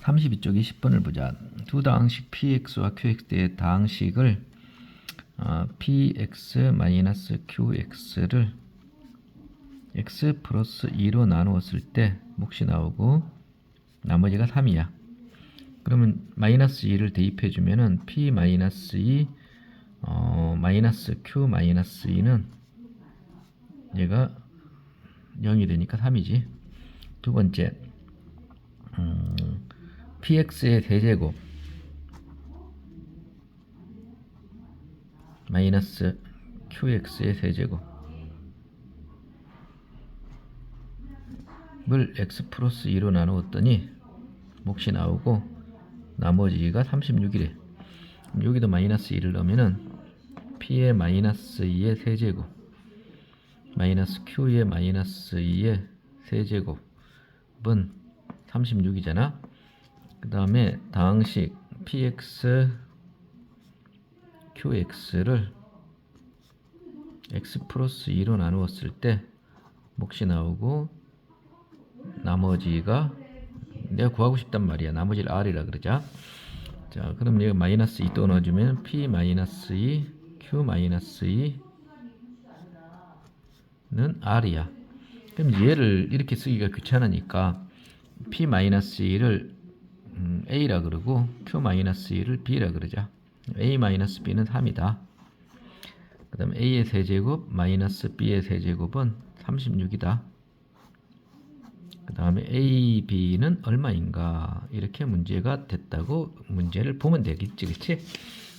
32쪽 20번을 보자. 두 다항식 px와 qx의 다항식을 px-qx를 x 플러스 2로 나누었을 때 몫이 나오고 나머지가 3이야. 그러면 마이너스 2를 대입해 주면은 p 마이너스 2 마이너스 q 마이너스 2는 얘가 0이 되니까 3이지. 두 번째 px의 세제곱 마이너스 qx의 세제곱을 x 플러스 2로 나누었더니 몫이 나오고 나머지가 36이래. 여기도 마이너스 2를 넣으면은 p의 마이너스 2의 세제곱 마이너스 q의 마이너스 2의 세제곱은 36이잖아. 그 다음에 다항식 px qx를 x 플러스 2로 나누었을 때 몫이 나오고 나머지가 내가 구하고 싶단 말이야. 나머지를 r이라 그러자. 자, 그럼 여기 마이너스 2 또 넣어주면 p 마이너스 2 q 마이너스 2는 r이야. 그럼 얘를 이렇게 쓰기가 귀찮으니까 p 마이너스 2를 a라 그러고 q 마이너스 2를 b라 그러자. a 마이너스 b는 3이다. 그 다음에 a의 세제곱 마이너스 b의 세제곱은 36이다. 그 다음에 a, b는 얼마인가 이렇게 문제가 됐다고 문제를 보면 되겠지, 그치?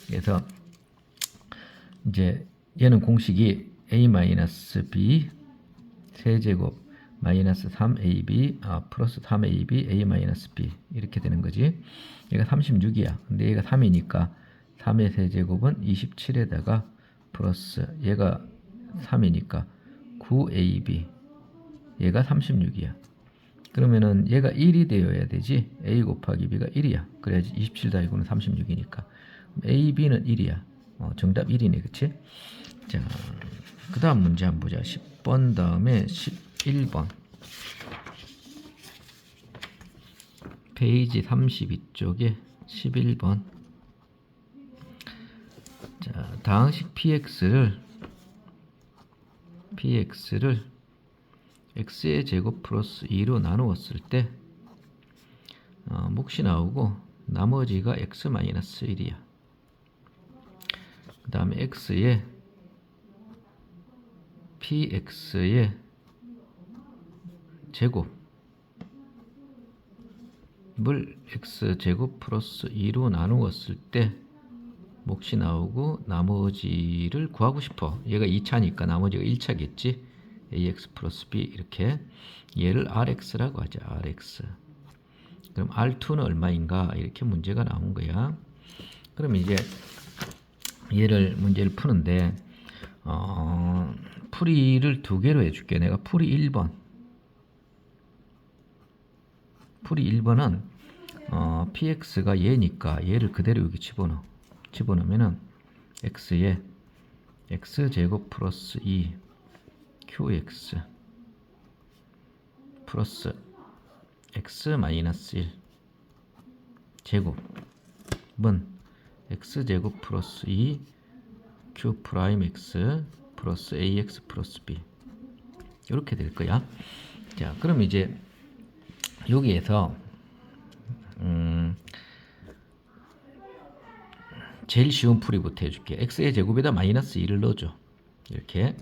그래서 이제 얘는 공식이 a 마이너스 b 세제곱 마이너스 3ab 플러스 3ab a 마이너스 b 이렇게 되는 거지. 얘가 36이야. 근데 얘가 3이니까 3의 세제곱은 27에다가 플러스 얘가 3이니까 9ab 얘가 36이야. 그러면은 얘가 1이 되어야 되지. a 곱하기 b가 1이야. 그래야지 27 더하기는 36이니까 a, b는 1이야. 정답 1이네, 그치? 자, 그 다음 문제 한번 보자. 10번 다음에 11번 페이지 32쪽에 11번. 자, 다항식 px를 x의 제곱 플러스 2로 나누었을 때 몫이 나오고 나머지가 x 마이너스 1이야. 그 다음에 x의 px의 제곱을 x제곱 플러스 2로 나누었을 때 몫이 나오고 나머지를 구하고 싶어. 얘가 2차니까 나머지가 1차겠지. ax 플러스 b 이렇게 얘를 rx라고 하자. rx. 그럼 r2는 얼마인가 이렇게 문제가 나온 거야. 그럼 이제 얘를 문제를 푸는데 풀이를 두 개로 해줄게. 내가 풀이 1번. 풀이 1번은 px가 얘니까 얘를 그대로 여기 집어넣으면은 x에 x제곱 플러스 2 qx 플러스 x 마이너스 1 제곱은 x제곱 플러스 2 q 프라임 x 플러스 ax 플러스 b 이렇게 될 거야. 자, 그럼 이제 여기에서 제일 쉬운 풀이부터 해줄게. x의 제곱에다 마이너스 2를 넣어줘. 이렇게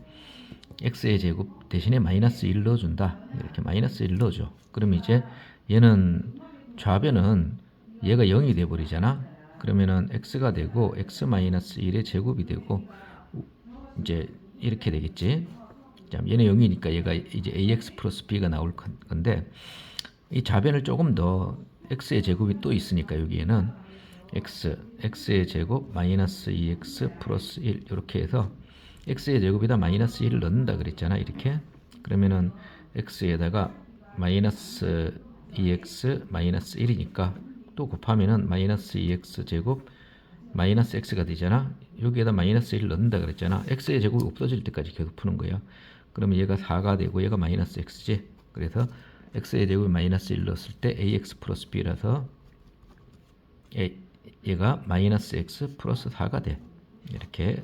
x의 제곱 대신에 마이너스 1을 넣어준다. 이렇게 마이너스 1을 넣어줘. 그럼 이제 얘는 좌변은 얘가 0이 돼버리잖아. 그러면은 x가 되고 x 마이너스 1의 제곱이 되고 이제 이렇게 되겠지. 자, 얘는 0이니까 얘가 이제 ax 플러스 b가 나올 건데 이 좌변을 조금 더 x의 제곱이 또 있으니까 여기에는 x의 제곱 마이너스 2x 플러스 1 이렇게 해서 x의 제곱에다 마이너스 1을 넣는다 그랬잖아. 이렇게 그러면은 x에다가 마이너스 2x 마이너스 1이니까 또 곱하면은 마이너스 2x 제곱 마이너스 x가 되잖아. 여기에다 마이너스 1을 넣는다 그랬잖아. x의 제곱이 없어질 때까지 계속 푸는 거야. 그러면 얘가 4가 되고 얘가 마이너스 x지. 그래서 x의 제곱에 마이너스 1 넣었을 때 ax 플러스 b라서 얘가 마이너스 x 플러스 4가 돼. 이렇게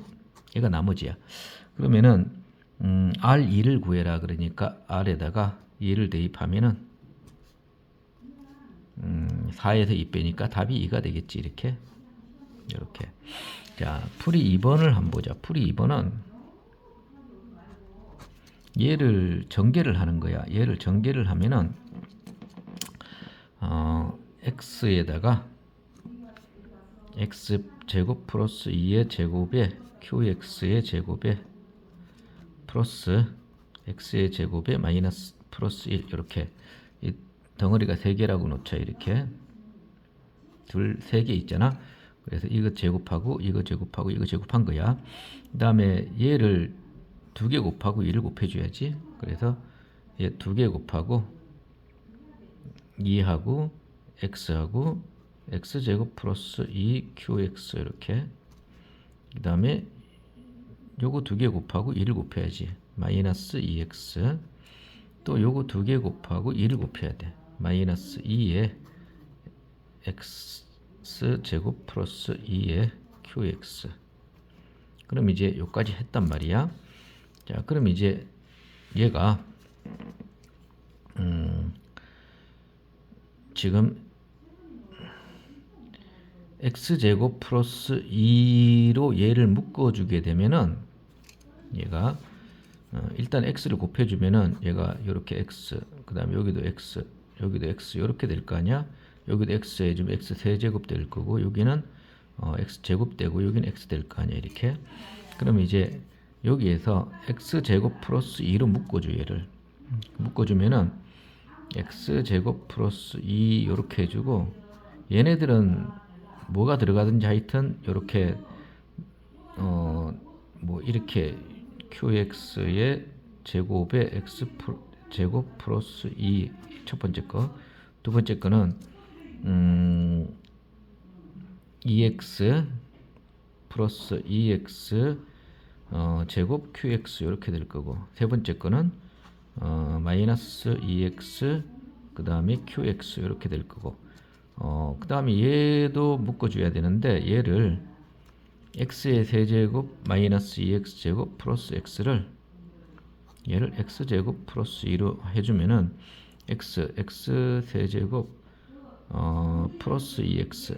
얘가 나머지야. 그러면은 R2를 구해라 그러니까 R에다가 2를 대입하면은 4에서 2 빼니까 답이 2가 되겠지. 이렇게. 자, 풀이 2번을 한번 보자. 풀이 2번은 얘를 전개를 하는 거야. 얘를 전개를 하면은 x에다가 x 제곱 플러스 2의 제곱에 qx의 제곱에 플러스 x의 제곱에 마이너스 플러스 1 이렇게 이 덩어리가 3개라고 놓자. 이렇게 세 개 있잖아. 그래서 이거 제곱하고 이거 제곱하고 이거 제곱한 거야. 그 다음에 얘를 2개 곱하고 2를 곱해줘야지. 그래서 얘 2개 곱하고 2하고 x하고 x제곱 플러스 2qx 이렇게. 그 다음에 요거 2개 곱하고 2를 곱해야지. 마이너스 2x. 또 요거 2개 곱하고 2를 곱해야 돼. 마이너스 2에 x제곱 플러스 2에 qx. 그럼 이제 요까지 했단 말이야. 자, 그럼 이제 얘가 지금 x제곱 플러스 2로 얘를 묶어주게 되면은 얘가 일단 x를 곱해주면은 얘가 이렇게 x, 그 다음에 여기도 x, 여기도 x 이렇게 될 거 아니야. 여기도 x 해주면 x 세제곱 될 거고, 여기는 x 제곱 되고, 여기는 x 될 거 아니야. 이렇게. 그러면 이제 여기에서 x제곱 플러스 2로 묶어줘. 얘를 묶어주면은 x제곱 플러스 2 이렇게 해주고, 얘네들은 뭐가 들어가든지 하여튼 이렇게 뭐 이렇게 qx의 제곱에 x 제곱 플러스 2 첫 번째 거, 두 번째 거는 2x 플러스 2x 제곱 qx 이렇게 될 거고, 세 번째 거는 마이너스 2x 그 다음에 qx 이렇게 될 거고, 그 다음에 얘도 묶어줘야 되는데 얘를 x의 세제곱 마이너스 2x 제곱 플러스 x를 얘를 x제곱 플러스 2로 해주면은 x 세제곱 플러스 2x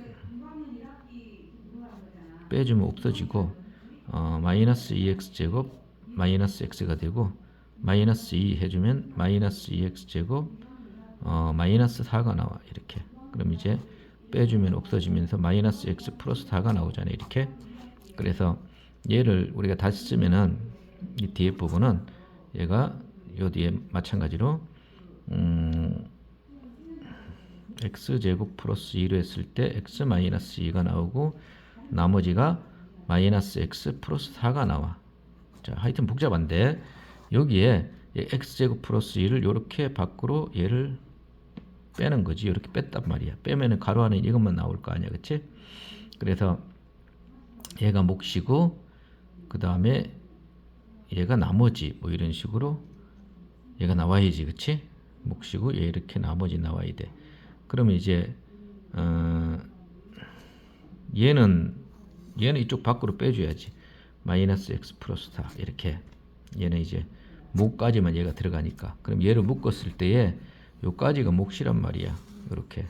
빼주면 없어지고 마이너스 2x 제곱 마이너스 x가 되고, 마이너스 2 해주면 마이너스 2x 제곱 마이너스 4가 나와. 이렇게. 그럼 이제 빼주면 없어지면서 마이너스 x 플러스 4가 나오잖아요. 이렇게. 그래서 얘를 우리가 다시 쓰면은 이 뒤에 부분은 얘가 요 뒤에 마찬가지로 x제곱 플러스 2로 했을 때 x 마이너스 2가 나오고, 나머지가 마이너스 x 플러스 4가 나와. 자, 하여튼 복잡한데 여기에 x제곱 플러스 2를 이렇게 밖으로 얘를 빼는 거지. 이렇게 뺐단 말이야. 빼면은 가로 안에 이것만 나올 거 아니야. 그치? 그래서 얘가 몫이고, 그 다음에 얘가 나머지, 뭐 이런 식으로 얘가 나와야지. 그치? 몫이고 얘 이렇게 나머지 나와야 돼. 그러면 이제 얘는 이쪽 밖으로 빼줘야지. 마이너스 x 플러스 4 이렇게. 얘는 이제 몫까지만 얘가 들어가니까. 그럼 얘를 묶었을 때에 요까지가 몫이란 말이야. 이렇게.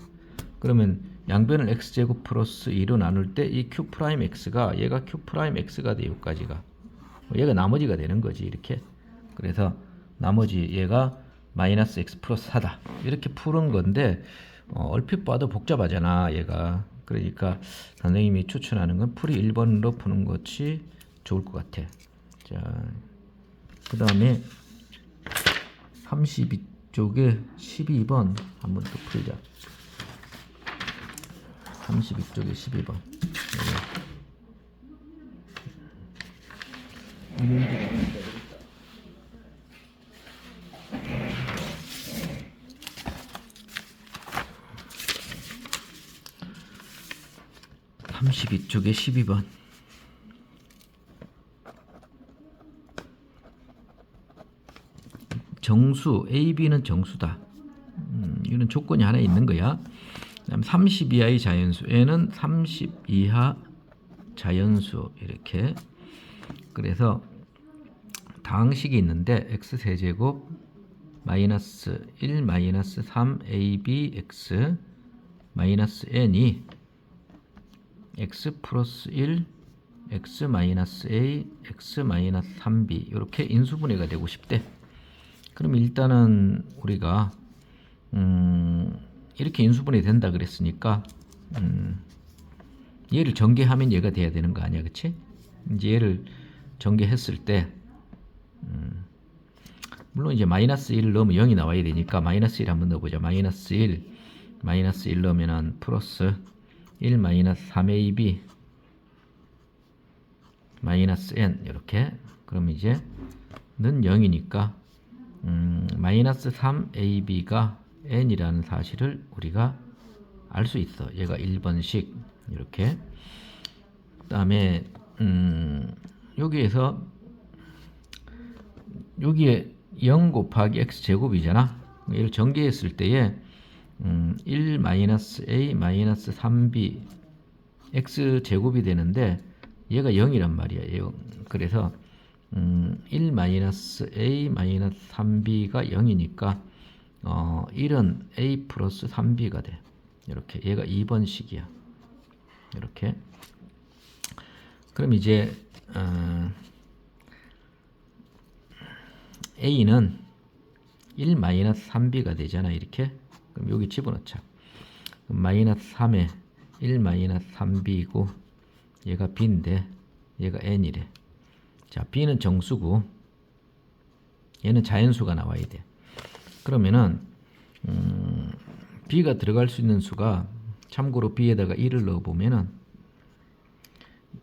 그러면 양변을 x제곱 플러스 2로 나눌 때 이 q 프라임 x가 얘가 q 프라임 x가 돼. 요까지가. 얘가 나머지가 되는 거지. 이렇게. 그래서 나머지 얘가 마이너스 x 플러스 4다. 이렇게 푸는 건데 얼핏 봐도 복잡하잖아. 얘가. 그러니까 선생님이 추천하는 건 풀이 1번으로 푸는 것이 좋을 것 같아. 자, 그 다음에 32쪽에 12번 한번 또 풀자. 32쪽에 12번. (32쪽에) 12번. 정수 A, B는 정수다. 이런 조건이 하나 있는 거야. 그다음 30 이하의 자연수. n은 30 이하 자연수 이렇게. 그래서 다항식이 있는데 x 세제곱 마이너스 1 마이너스 3abx 마이너스 n이 x 플러스 1 x 마이너스 a x 마이너스 3b 이렇게 인수분해가 되고 싶대. 그럼 일단은 우리가 이렇게 인수분해 된다 그랬으니까 얘를 전개하면 얘가 돼야 되는 거 아니야, 그치? 이제 얘를 전개했을 때 물론 이제 마이너스 1을 넣으면 0이 나와야 되니까 마이너스 1 한번 넣어보자. 마이너스 1 넣으면은 플러스 1 마이너스 3ab 마이너스 n 이렇게. 그럼 이제 는 0이니까 마이너스 3ab가 n이라는 사실을 우리가 알 수 있어. 얘가 1번식 이렇게. 그 다음에 여기에서 여기에 0 곱하기 x제곱이잖아. 얘를 전개했을 때에 1 마이너스 a 마이너스 3b x제곱이 되는데 얘가 0이란 말이야. 0. 그래서 1 마이너스 a 마이너스 3b가 0이니까 1은 a 플러스 3b가 돼. 이렇게. 얘가 2번식이야. 이렇게. 그럼 이제 a는 1 마이너스 3b가 되잖아. 이렇게. 그럼 여기 집어넣자. 그럼 마이너스 3에 1 마이너스 3b이고 얘가 b인데 얘가 n이래. 자, b는 정수고 얘는 자연수가 나와야 돼. 그러면은 b가 들어갈 수 있는 수가, 참고로 b에다가 1을 넣어보면은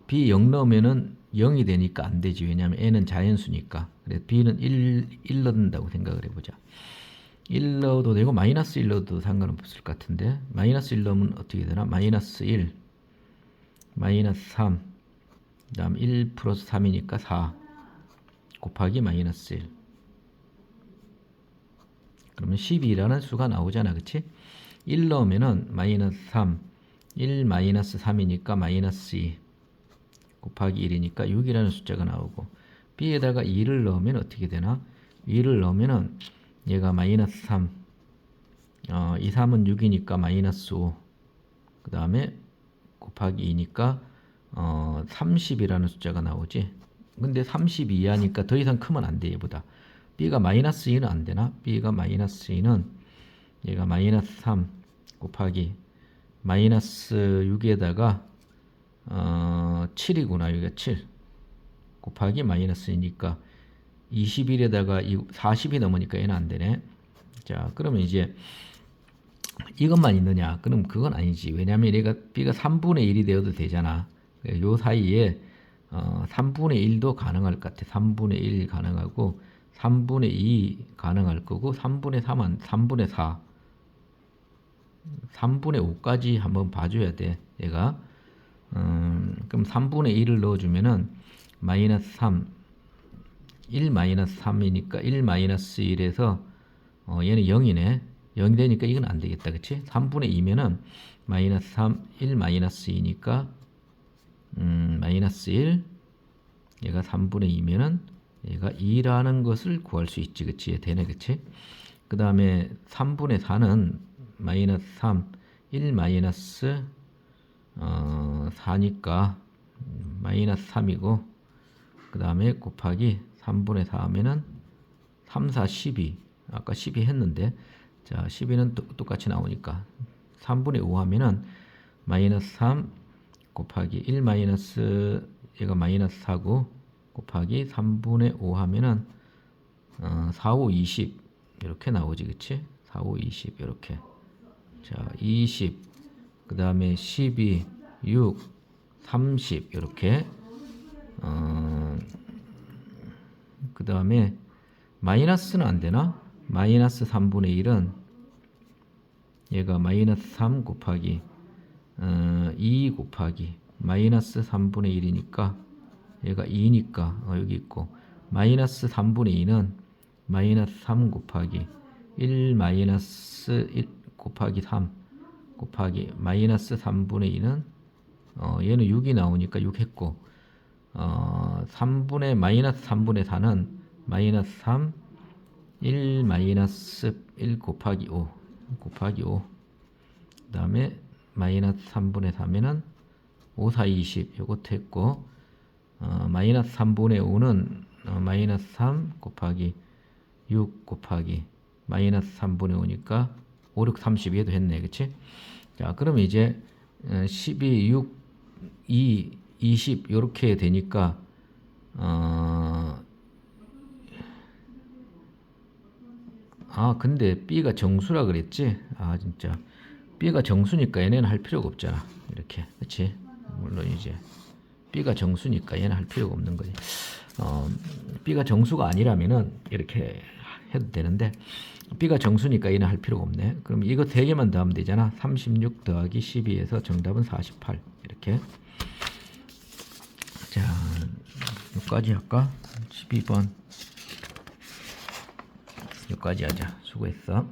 b 0 넣으면은 0이 되니까 안 되지. 왜냐하면 n은 자연수니까. 그래서 b는 1 넣는다고 생각을 해보자. 1 넣어도 되고 마이너스 1 넣어도 상관없을 것 같은데, 마이너스 1 넣으면 어떻게 되나? 마이너스 1 마이너스 3 그 다음 1 플러스 3이니까 4 곱하기 마이너스 1. 그러면 12라는 수가 나오잖아. 그치? 1 넣으면은 마이너스 3 1 마이너스 3이니까 마이너스 2 곱하기 1이니까 6이라는 숫자가 나오고, b에다가 2를 넣으면 어떻게 되나? 2를 넣으면은 얘가 마이너스 3 2, 3은 6이니까 마이너스 5 그 다음에 곱하기 2니까 30이라는 숫자가 나오지. 근데 30 이하니까 더 이상 크면 안 돼. 얘보다 b가 마이너스 2는 안 되나? b가 마이너스 2는 얘가 마이너스 3 곱하기 마이너스 6에다가 7이구나. 여기가 7 곱하기 마이너스 2니까 21에다가 40이 넘으니까 얘는 안 되네. 자, 그러면 이제 이것만 있느냐? 그럼 그건 아니지. 왜냐면 얘가 b가 3분의 1이 되어도 되잖아. 요 사이에 3분의 1도 가능할 것 같아. 3분의 1 가능하고 3분의 2 가능할 거고 3분의 3은 3분의 4 3분의 5까지 한번 봐줘야 돼. 얘가 그럼 3분의 1을 넣어주면은 마이너스 3 1 마이너스 3이니까 1 마이너스 1에서 얘는 0이네. 0이 되니까 이건 안 되겠다. 그치? 3분의 2면은 마이너스 3 1 마이너스 2니까 마이너스 1 얘가 3분의 2면은 얘가 2라는 것을 구할 수 있지. 그치? 되네. 그치? 그 다음에 3분의 4는 마이너스 3 1 마이너스 4니까 마이너스 3이고, 그 다음에 곱하기 3분의 4 하면은 3, 4, 12 아까 12 했는데, 자 12는 똑같이 나오니까 3분의 5 하면은 마이너스 3 곱하기 1 마이너스 얘가 마이너스 4고 곱하기 3분의 5 하면은 4, 5, 20 이렇게 나오지. 그치? 4, 5, 20 이렇게. 자 20 그 다음에 12 6 30 이렇게. 그 다음에 마이너스는 안 되나? 마이너스 3분의 1은 얘가 마이너스 3 곱하기 2 곱하기 마이너스 3분의 1이니까 얘가 2니까 여기 있고, 마이너스 3분의 2는 마이너스 3 곱하기 1 마이너스 1 곱하기 3 곱하기 마이너스 3분의 2는 얘는 6이 나오니까 6 했고 3분의 마이너스 3분의 4는 마이너스 3 1 마이너스 1 곱하기 5 곱하기 5 그 다음에 마이너스 3분의 3에는 5 4 20 요것도 했고 마이너스 3분의 5는 마이너스 3 곱하기 6 곱하기 마이너스 3분의 5니까 5 6 30 얘도 했네 그치? 자 그러면 이제 12 6 2 20 요렇게 되니까 근데 B가 정수라 그랬지? 진짜 B가 정수니까 얘네는 할 필요가 없잖아 이렇게 그치? 물론 이제 B가 정수니까 얘는 할 필요가 없는 거지. B가 정수가 아니라면은 이렇게 해도 되는데 B가 정수니까 얘는 할 필요가 없네. 그럼 이거 3개만 더하면 되잖아. 36 더하기 12에서 정답은 48 이렇게. 자 여기까지 할까? 12번 여기까지 하자. 수고했어.